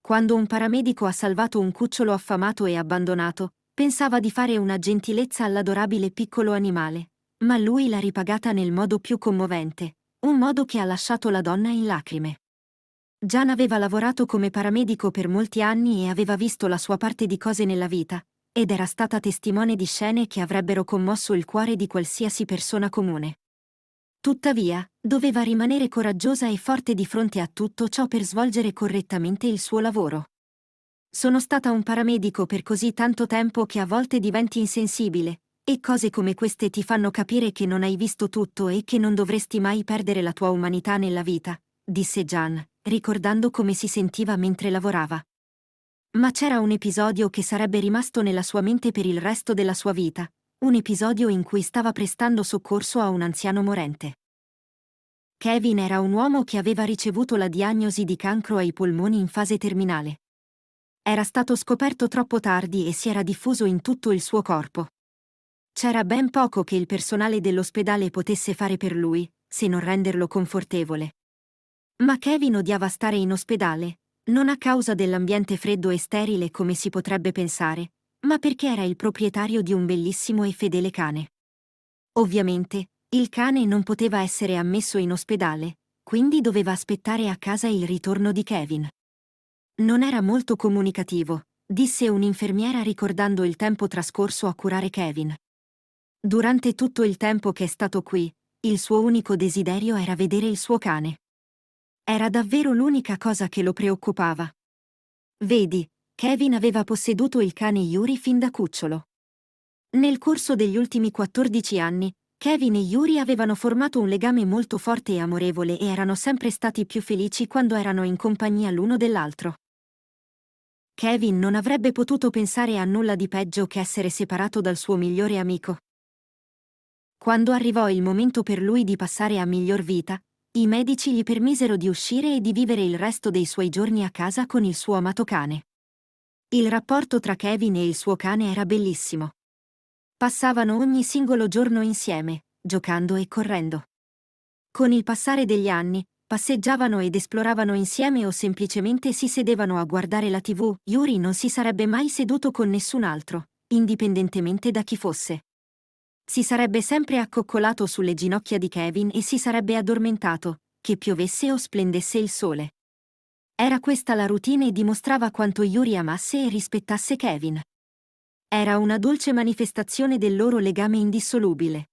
Quando un paramedico ha salvato un cucciolo affamato e abbandonato, pensava di fare una gentilezza all'adorabile piccolo animale, ma lui l'ha ripagata nel modo più commovente, un modo che ha lasciato la donna in lacrime. Gian aveva lavorato come paramedico per molti anni e aveva visto la sua parte di cose nella vita, ed era stata testimone di scene che avrebbero commosso il cuore di qualsiasi persona comune. Tuttavia, doveva rimanere coraggiosa e forte di fronte a tutto ciò per svolgere correttamente il suo lavoro. Sono stata un paramedico per così tanto tempo che a volte diventi insensibile, e cose come queste ti fanno capire che non hai visto tutto e che non dovresti mai perdere la tua umanità nella vita, disse Gian, ricordando come si sentiva mentre lavorava. Ma c'era un episodio che sarebbe rimasto nella sua mente per il resto della sua vita, un episodio in cui stava prestando soccorso a un anziano morente. Kevin era un uomo che aveva ricevuto la diagnosi di cancro ai polmoni in fase terminale. Era stato scoperto troppo tardi e si era diffuso in tutto il suo corpo. C'era ben poco che il personale dell'ospedale potesse fare per lui, se non renderlo confortevole. Ma Kevin odiava stare in ospedale, non a causa dell'ambiente freddo e sterile come si potrebbe pensare, ma perché era il proprietario di un bellissimo e fedele cane. Ovviamente, il cane non poteva essere ammesso in ospedale, quindi doveva aspettare a casa il ritorno di Kevin. Non era molto comunicativo, disse un'infermiera ricordando il tempo trascorso a curare Kevin. Durante tutto il tempo che è stato qui, il suo unico desiderio era vedere il suo cane. Era davvero l'unica cosa che lo preoccupava. Vedi, Kevin aveva posseduto il cane Yuri fin da cucciolo. Nel corso degli ultimi 14 anni, Kevin e Yuri avevano formato un legame molto forte e amorevole e erano sempre stati più felici quando erano in compagnia l'uno dell'altro. Kevin non avrebbe potuto pensare a nulla di peggio che essere separato dal suo migliore amico. Quando arrivò il momento per lui di passare a miglior vita, i medici gli permisero di uscire e di vivere il resto dei suoi giorni a casa con il suo amato cane. Il rapporto tra Kevin e il suo cane era bellissimo. Passavano ogni singolo giorno insieme, giocando e correndo. Con il passare degli anni, passeggiavano ed esploravano insieme o semplicemente si sedevano a guardare la TV. Yuri non si sarebbe mai seduto con nessun altro, indipendentemente da chi fosse. Si sarebbe sempre accoccolato sulle ginocchia di Kevin e si sarebbe addormentato, che piovesse o splendesse il sole. Era questa la routine e dimostrava quanto Yuri amasse e rispettasse Kevin. Era una dolce manifestazione del loro legame indissolubile.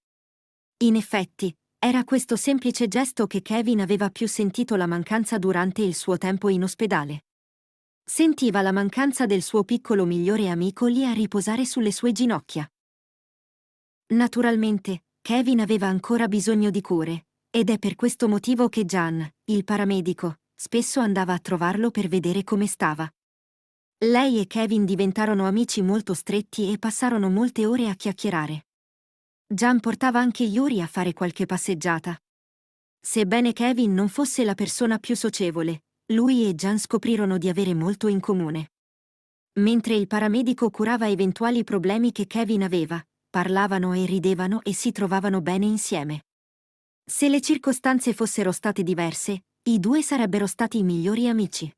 In effetti, era questo semplice gesto che Kevin aveva più sentito la mancanza durante il suo tempo in ospedale. Sentiva la mancanza del suo piccolo migliore amico lì a riposare sulle sue ginocchia. Naturalmente, Kevin aveva ancora bisogno di cure, ed è per questo motivo che Gian, il paramedico, spesso andava a trovarlo per vedere come stava. Lei e Kevin diventarono amici molto stretti e passarono molte ore a chiacchierare. Gian portava anche Yuri a fare qualche passeggiata. Sebbene Kevin non fosse la persona più socievole, lui e Gian scoprirono di avere molto in comune. Mentre il paramedico curava eventuali problemi che Kevin aveva, parlavano e ridevano e si trovavano bene insieme. Se le circostanze fossero state diverse, i due sarebbero stati i migliori amici.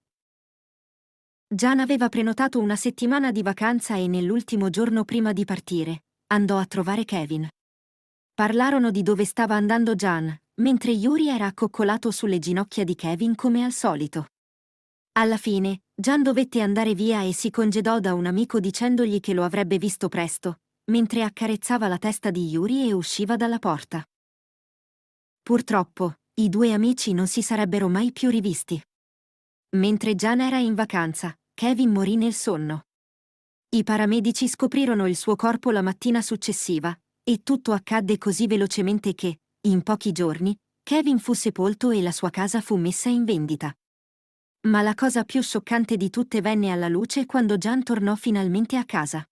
Gian aveva prenotato una settimana di vacanza e nell'ultimo giorno prima di partire, andò a trovare Kevin. Parlarono di dove stava andando Gian, mentre Yuri era accoccolato sulle ginocchia di Kevin come al solito. Alla fine, Gian dovette andare via e si congedò da un amico dicendogli che lo avrebbe visto presto, mentre accarezzava la testa di Yuri e usciva dalla porta. Purtroppo, i due amici non si sarebbero mai più rivisti. Mentre Gian era in vacanza, Kevin morì nel sonno. I paramedici scoprirono il suo corpo la mattina successiva, e tutto accadde così velocemente che, in pochi giorni, Kevin fu sepolto e la sua casa fu messa in vendita. Ma la cosa più scioccante di tutte venne alla luce quando Gian tornò finalmente a casa.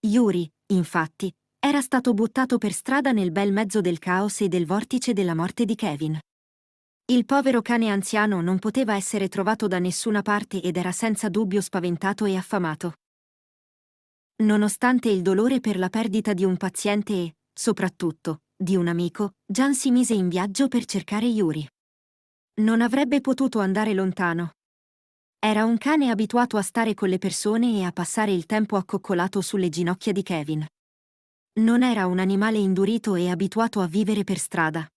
Yuri, infatti, era stato buttato per strada nel bel mezzo del caos e del vortice della morte di Kevin. Il povero cane anziano non poteva essere trovato da nessuna parte ed era senza dubbio spaventato e affamato. Nonostante il dolore per la perdita di un paziente e, soprattutto, di un amico, Gian si mise in viaggio per cercare Yuri. Non avrebbe potuto andare lontano. Era un cane abituato a stare con le persone e a passare il tempo accoccolato sulle ginocchia di Kevin. Non era un animale indurito e abituato a vivere per strada.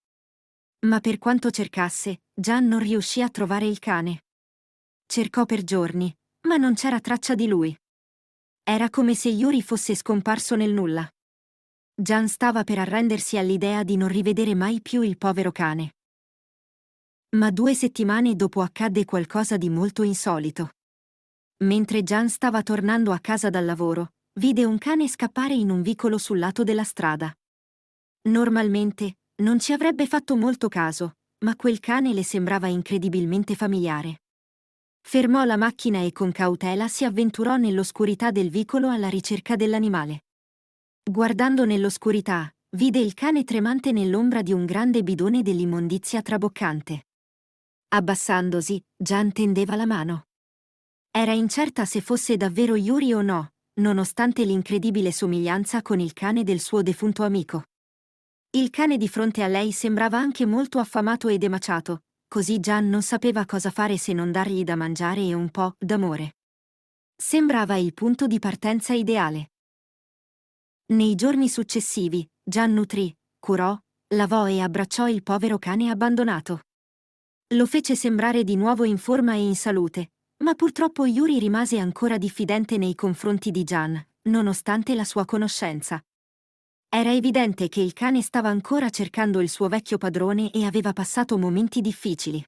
Ma per quanto cercasse, Jan non riuscì a trovare il cane. Cercò per giorni, ma non c'era traccia di lui. Era come se Yuri fosse scomparso nel nulla. Jan stava per arrendersi all'idea di non rivedere mai più il povero cane. Ma 2 settimane dopo accadde qualcosa di molto insolito. Mentre Jan stava tornando a casa dal lavoro, vide un cane scappare in un vicolo sul lato della strada. Normalmente, non ci avrebbe fatto molto caso, ma quel cane le sembrava incredibilmente familiare. Fermò la macchina e con cautela si avventurò nell'oscurità del vicolo alla ricerca dell'animale. Guardando nell'oscurità, vide il cane tremante nell'ombra di un grande bidone dell'immondizia traboccante. Abbassandosi, Jan tendeva la mano. Era incerta se fosse davvero Yuri o no, nonostante l'incredibile somiglianza con il cane del suo defunto amico. Il cane di fronte a lei sembrava anche molto affamato ed emaciato, così Jan non sapeva cosa fare se non dargli da mangiare e un po' d'amore. Sembrava il punto di partenza ideale. Nei giorni successivi, Jan nutrì, curò, lavò e abbracciò il povero cane abbandonato. Lo fece sembrare di nuovo in forma e in salute, ma purtroppo Yuri rimase ancora diffidente nei confronti di Jan, nonostante la sua conoscenza. Era evidente che il cane stava ancora cercando il suo vecchio padrone e aveva passato momenti difficili.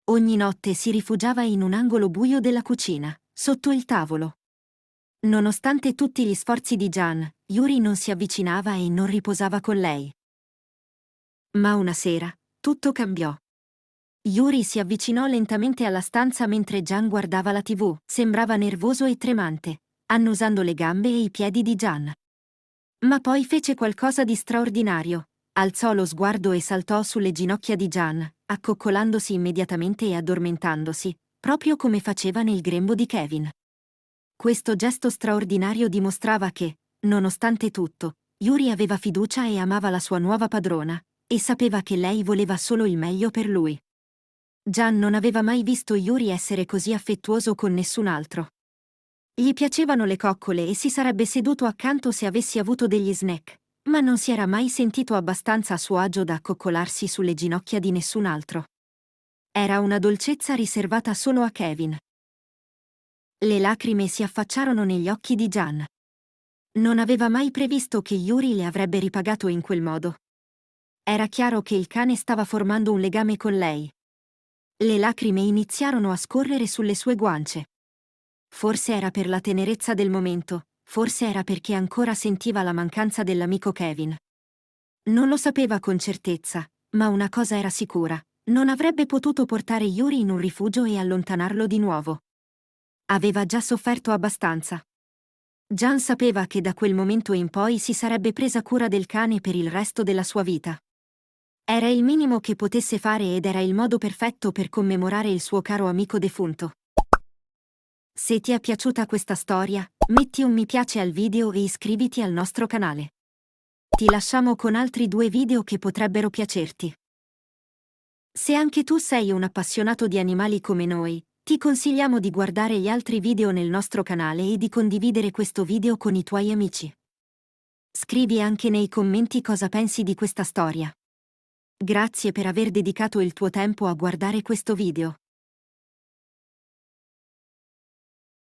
Ogni notte si rifugiava in un angolo buio della cucina, sotto il tavolo. Nonostante tutti gli sforzi di Jan, Yuri non si avvicinava e non riposava con lei. Ma una sera, tutto cambiò. Yuri si avvicinò lentamente alla stanza mentre Jan guardava la TV, sembrava nervoso e tremante, annusando le gambe e i piedi di Jan. Ma poi fece qualcosa di straordinario. Alzò lo sguardo e saltò sulle ginocchia di Jan, accoccolandosi immediatamente e addormentandosi, proprio come faceva nel grembo di Kevin. Questo gesto straordinario dimostrava che, nonostante tutto, Yuri aveva fiducia e amava la sua nuova padrona, e sapeva che lei voleva solo il meglio per lui. Jan non aveva mai visto Yuri essere così affettuoso con nessun altro. Gli piacevano le coccole e si sarebbe seduto accanto se avessi avuto degli snack, ma non si era mai sentito abbastanza a suo agio da accoccolarsi sulle ginocchia di nessun altro. Era una dolcezza riservata solo a Kevin. Le lacrime si affacciarono negli occhi di Jan. Non aveva mai previsto che Yuri le avrebbe ripagato in quel modo. Era chiaro che il cane stava formando un legame con lei. Le lacrime iniziarono a scorrere sulle sue guance. Forse era per la tenerezza del momento, forse era perché ancora sentiva la mancanza dell'amico Kevin. Non lo sapeva con certezza, ma una cosa era sicura: non avrebbe potuto portare Yuri in un rifugio e allontanarlo di nuovo. Aveva già sofferto abbastanza. Jan sapeva che da quel momento in poi si sarebbe presa cura del cane per il resto della sua vita. Era il minimo che potesse fare ed era il modo perfetto per commemorare il suo caro amico defunto. Se ti è piaciuta questa storia, metti un mi piace al video e iscriviti al nostro canale. Ti lasciamo con altri 2 video che potrebbero piacerti. Se anche tu sei un appassionato di animali come noi, ti consigliamo di guardare gli altri video nel nostro canale e di condividere questo video con i tuoi amici. Scrivi anche nei commenti cosa pensi di questa storia. Grazie per aver dedicato il tuo tempo a guardare questo video.